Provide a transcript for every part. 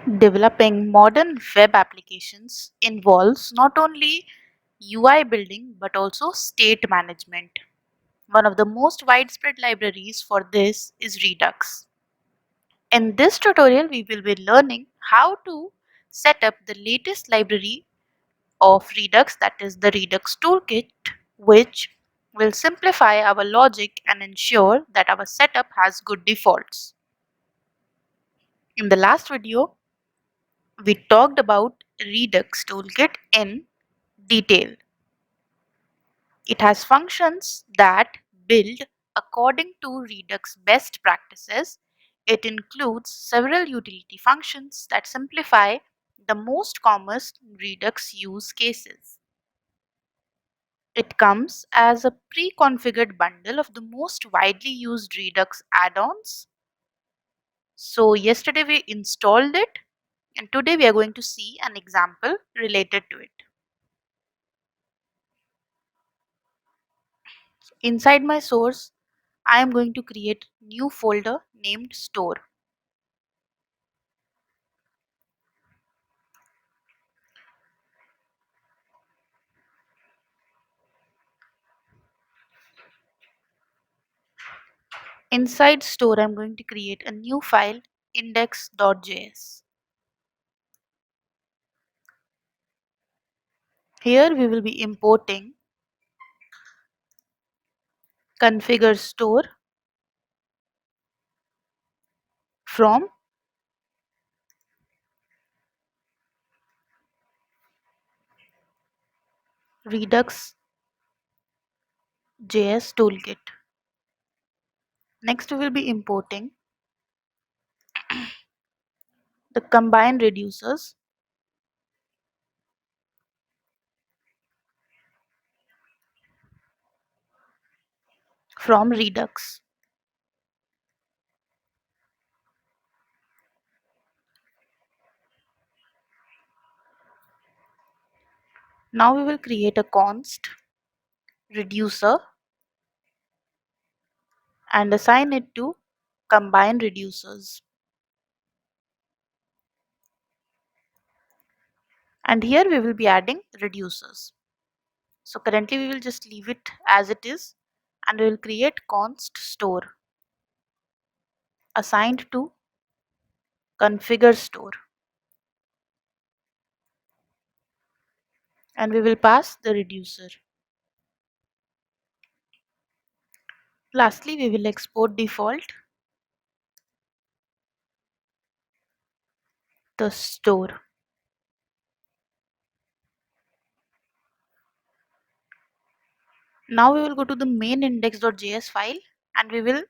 Developing modern web applications involves not only UI building but also state management. One of the most widespread libraries for this is Redux. In this tutorial, we will be learning how to set up the latest library of Redux, that is the Redux Toolkit, which will simplify our logic and ensure that our setup has good defaults. In the last video, we talked about Redux Toolkit in detail. It has functions that build according to Redux best practices. It includes several utility functions that simplify the most common Redux use cases. It comes as a pre-configured bundle of the most widely used Redux add-ons. So yesterday we installed it, and today we are going to see an example related to it. Inside my source, I am going to create new folder named store. Inside store, I'm going to create a new file index.js. Here we will be importing configure store from ReactJS Toolkit. Next we will be importing the combine reducers from Redux. Now we will create a const reducer and assign it to combine reducers. And here we will be adding reducers. So currently we will just leave it as it is, and we will create const store assigned to configure store, and we will pass the reducer. Lastly, we will export default the store. Now we will go to the main index.js file, and we will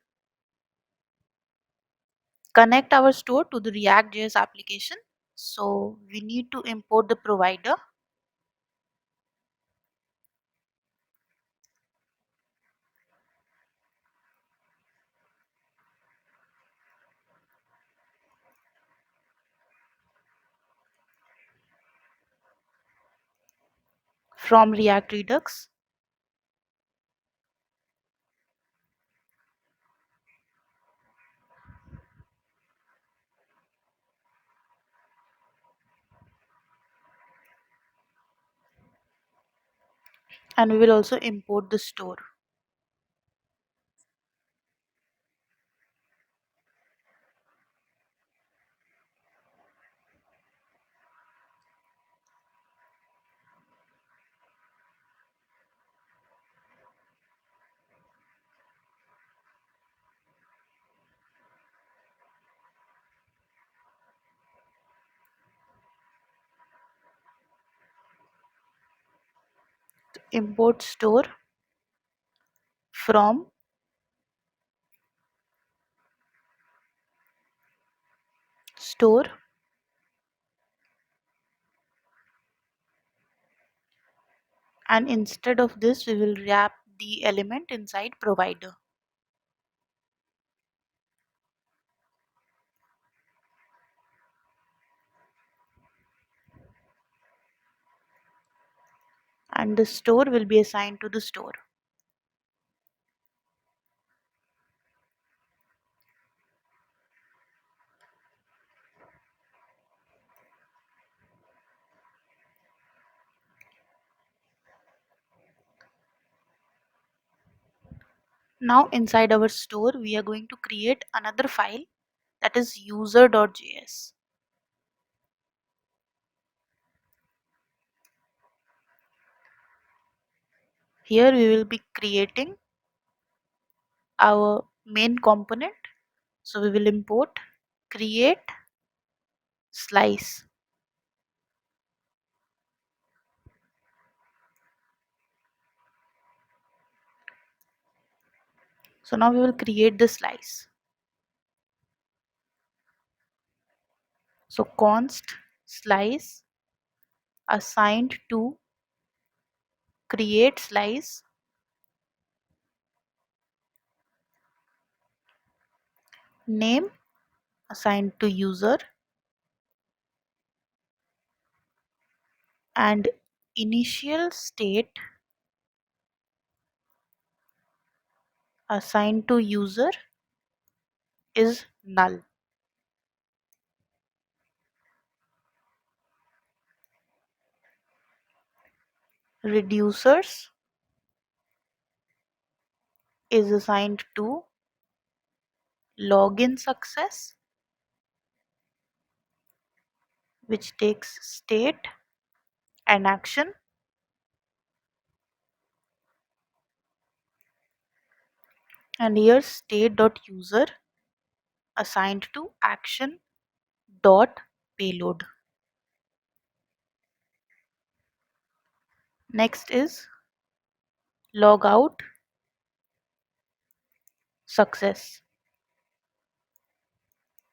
connect our store to the React.js application. So we need to import the provider. From React Redux, and we will also import the store. Import store from store, and instead of this we will wrap the element inside provider. And the store will be assigned to the store. Now inside our store, we are going to create another file, that is user.js. Here we will be creating our main component. So we will import create slice. So now we will create the slice. So const slice assigned to create slice, name assigned to user, and initial state assigned to user is null. Reducers is assigned to login success, which takes state and action, and here state.user assigned to action dot payload. Next is logout success,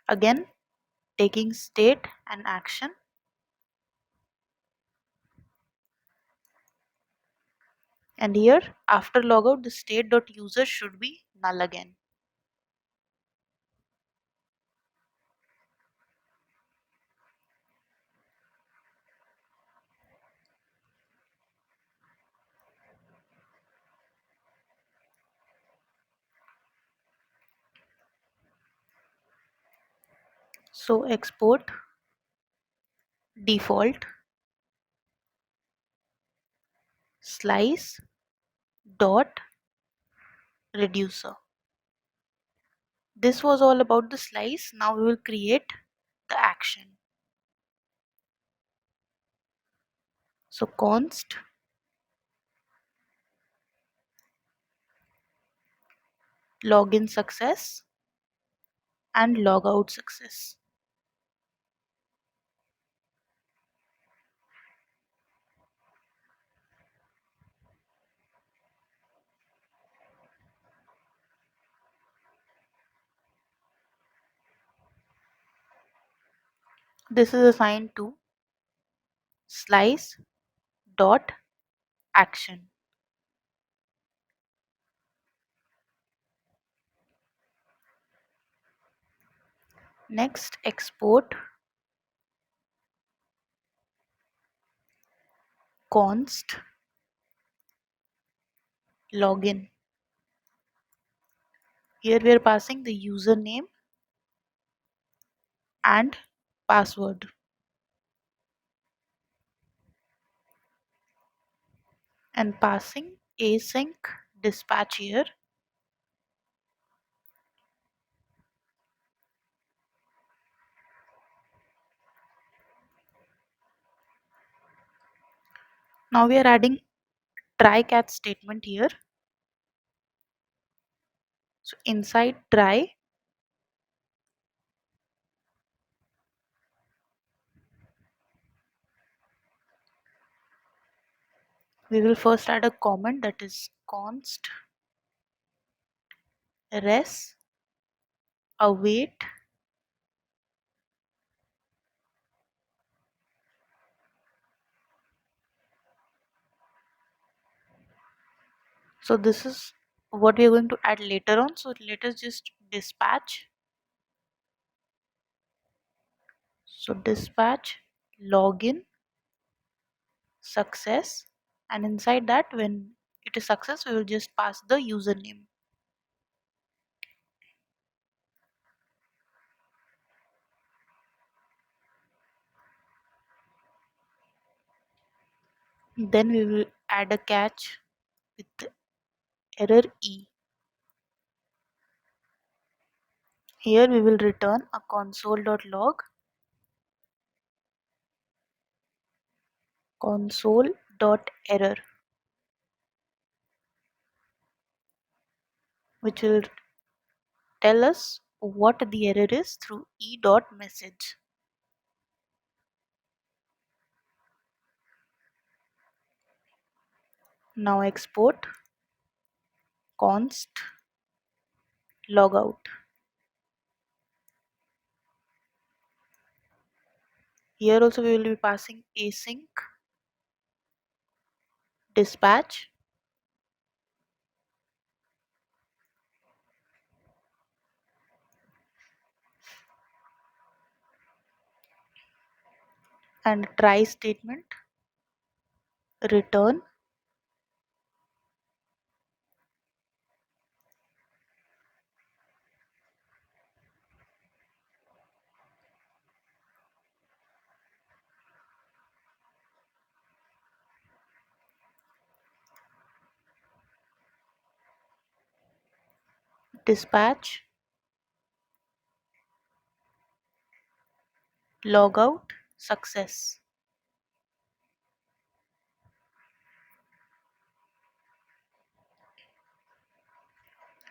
again taking state and action, and here after logout the state.user should be null again. So export default slice dot reducer. This was all about the slice. Now we will create the action. So const login success and logout success. This is assigned to slice dot action. Next export const login. Here we are passing the username and password. And passing async dispatch here. Now we are adding try catch statement here. So inside try we will first add a comment, that is const res await so this is what we are going to add later on. So let us just dispatch. So dispatch login success, and inside that when it is success we will just pass the username. Then we will add a catch with error e. Here we will return a console.log, console.error, which will tell us what the error is through e.message. Now export const logout. Here also we will be passing async dispatch and try statement, return dispatch logout success.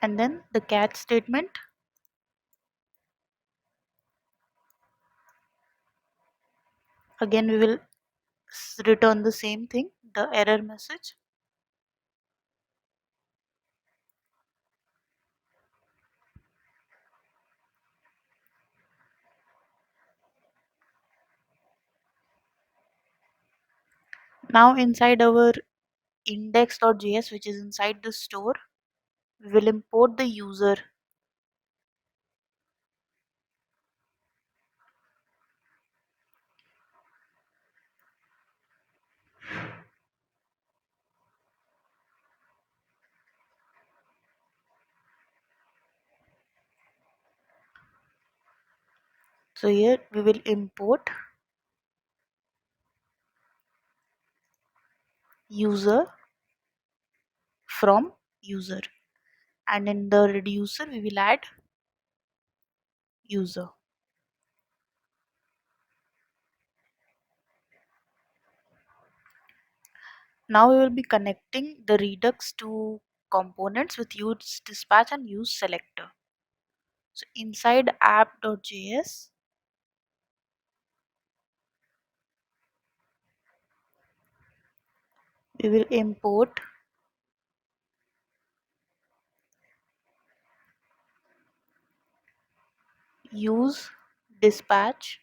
And then the catch statement, again we will return the same thing, the error message. Now inside our index.js, which is inside the store, we will import the user. So here we will import user from user, and in the reducer we will add user. Now we will be connecting the Redux to components with use dispatch and use selector. So inside app.js, we will import use dispatch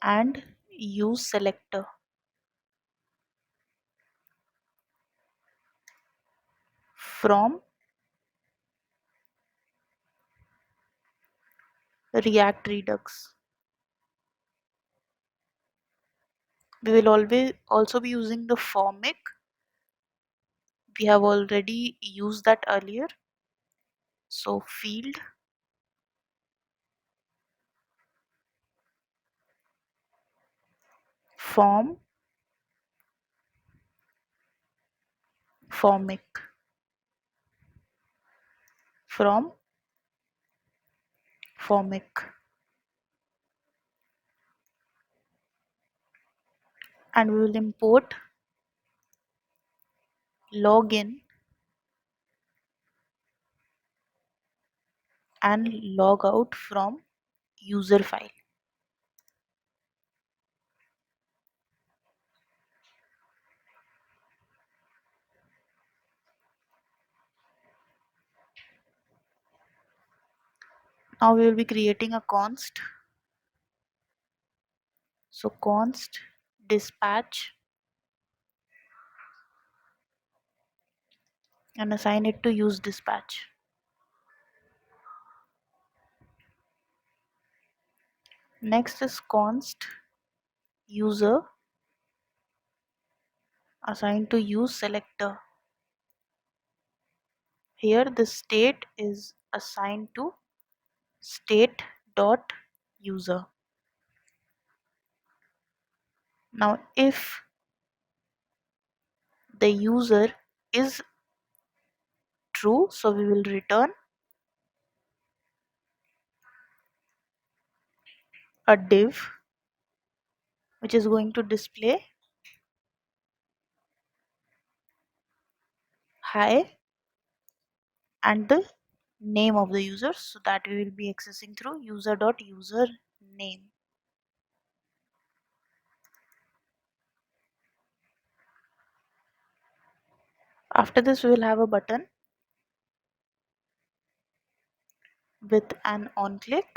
and use selector from React Redux. We will always also be using the formic. We have already used that earlier. So field form formic from formic, and we will import login and logout from user file. Now we will be creating a const. So const dispatch and assign it to use dispatch. Next is const user assigned to use selector. Here the state is assigned to state dot user. Now if the user is true, so we will return a div which is going to display hi and the name of the user, so that we will be accessing through user.username. After this, we will have a button with an on click.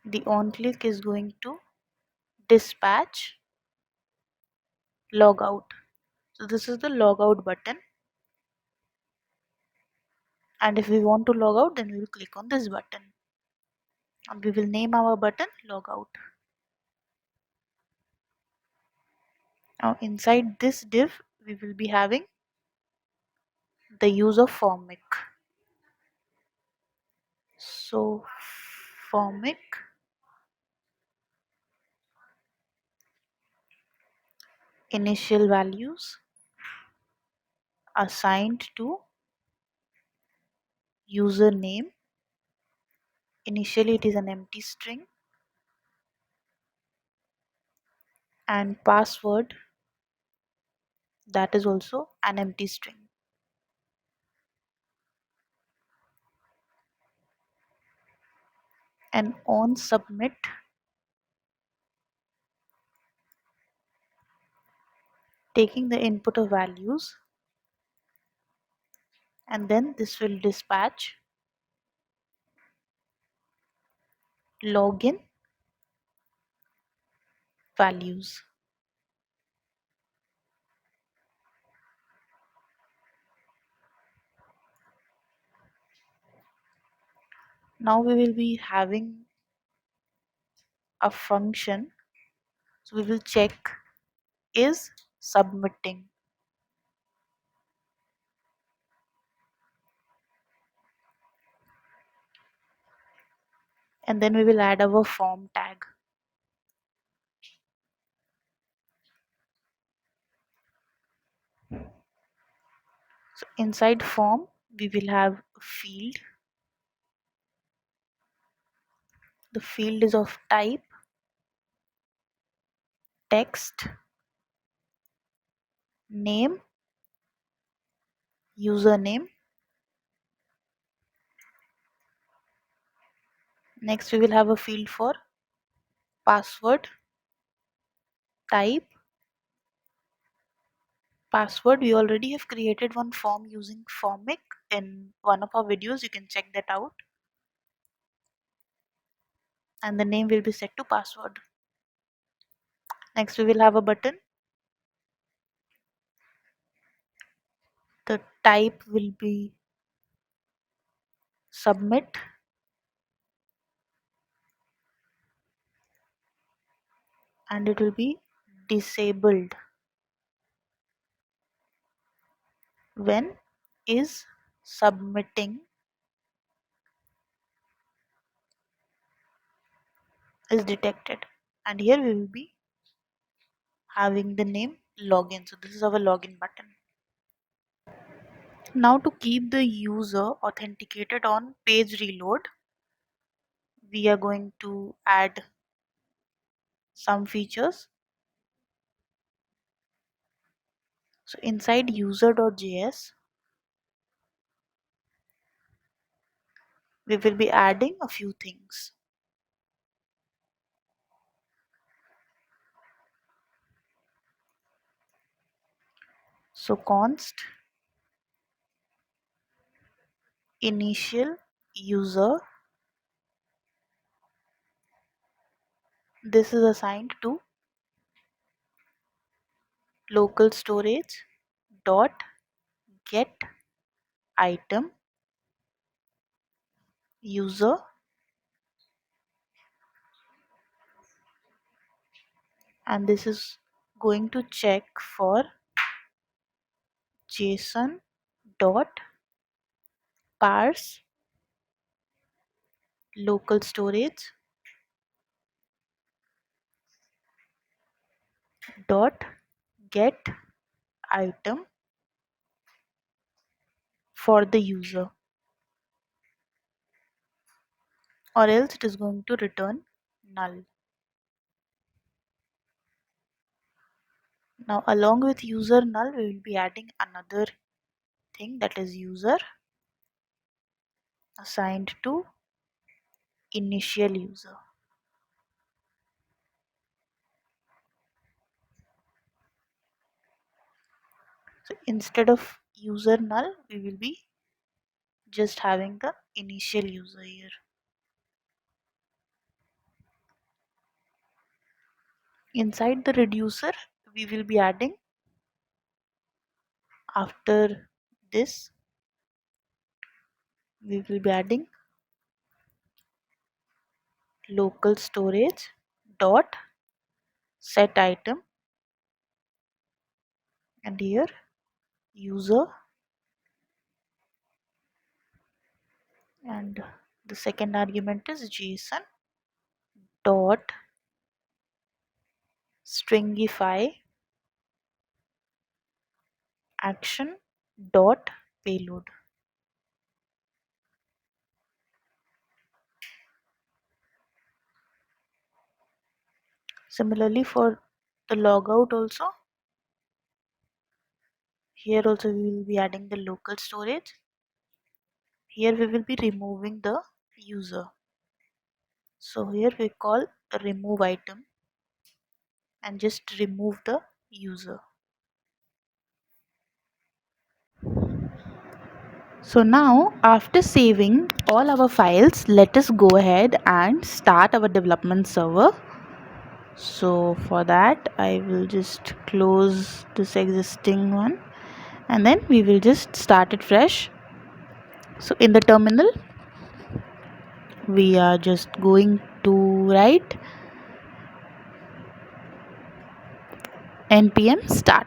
The on click is going to dispatch logout. So this is the logout button, and if we want to log out, then we will click on this button and we will name our button logout. Now inside this div we will be having the user formic. So formic initial values assigned to username. Initially it is an empty string, and password, that is also an empty string. And on submit, taking the input of values, and then this will dispatch login values. Now we will be having a function, so we will check is submitting, and then we will add our form tag. So inside form we will have a field. The field is of type text, name, username. Next we will have a field for password, type, password. We already have created one form using formic in one of our videos, you can check that out. And the name will be set to password. Next we will have a button. The type will be submit, and it will be disabled when is submitting is detected. And here we will be having the name login. So this is our login button. Now to keep the user authenticated on page reload, we are going to add some features. So inside user.js, we will be adding a few things. So const initial user, this is assigned to local storage dot get item user, and this is going to check for JSON dot parse local storage dot get item for the user, or else it is going to return null. Now along with user null, we will be adding another thing, that is user assigned to initial user. So instead of user null, we will be just having the initial user here. Inside the reducer, we will be adding, after this, we will be adding local storage dot set item, and here user, and the second argument is JSON dot stringify action dot payload. Similarly for the logout also, here also we will be adding the local storage. Here we will be removing the user. So here we call remove item and just remove the user. So now after saving all our files, let us go ahead and start our development server. So for that I will just close this existing one and then we will just start it fresh. So in the terminal we are just going to write npm start.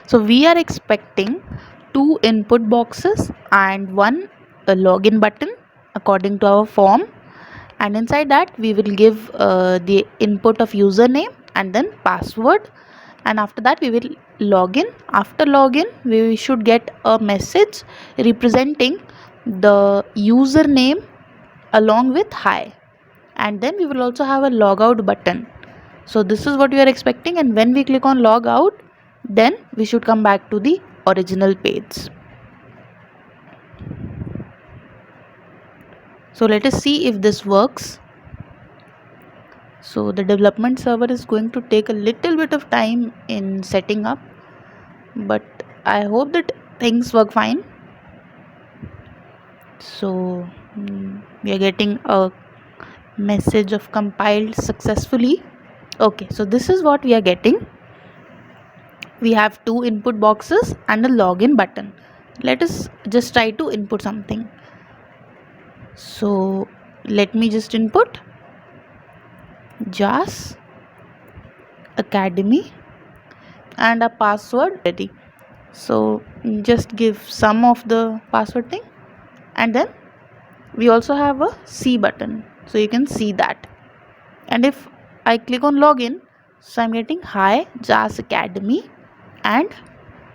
So we are expecting 2 input boxes and 1 login button according to our form, and inside that we will give the input of username and then password, and after that we will log in. After login we should get a message representing the username along with hi, and then we will also have a logout button. So this is what we are expecting, and when we click on log out, then we should come back to the original page. So let us see if this works. So the development server is going to take a little bit of time in setting up, but I hope that things work fine. So we are getting a message of compiled successfully. Okay, so this is what we are getting. We have 2 input boxes and a login button. Let us just try to input something. So let me just input JASACADAMY and a password ready. So just give some of the password thing, and then we also have a C button, so you can see that. And if I click on login, so I'm getting hi JASACADAMY and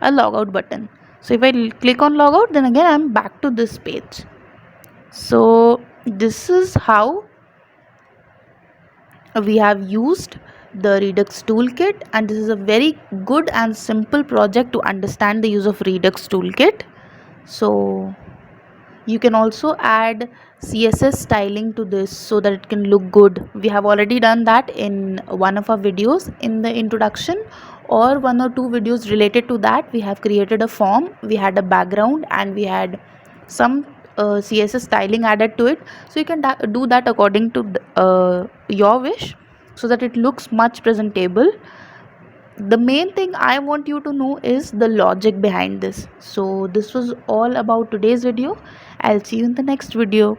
a logout button. So if I click on logout, then again I'm back to this page. So this is how we have used the Redux Toolkit, and this is a very good and simple project to understand the use of Redux Toolkit. So you can also add CSS styling to this so that it can look good. We have already done that in one of our videos in the introduction, or 1 or 2 videos related to that. We have created a form, we had a background, and we had some CSS styling added to it. So you can do that according to your wish, so that it looks much presentable. The main thing I want you to know is the logic behind this. So this was all about today's video. I'll see you in the next video.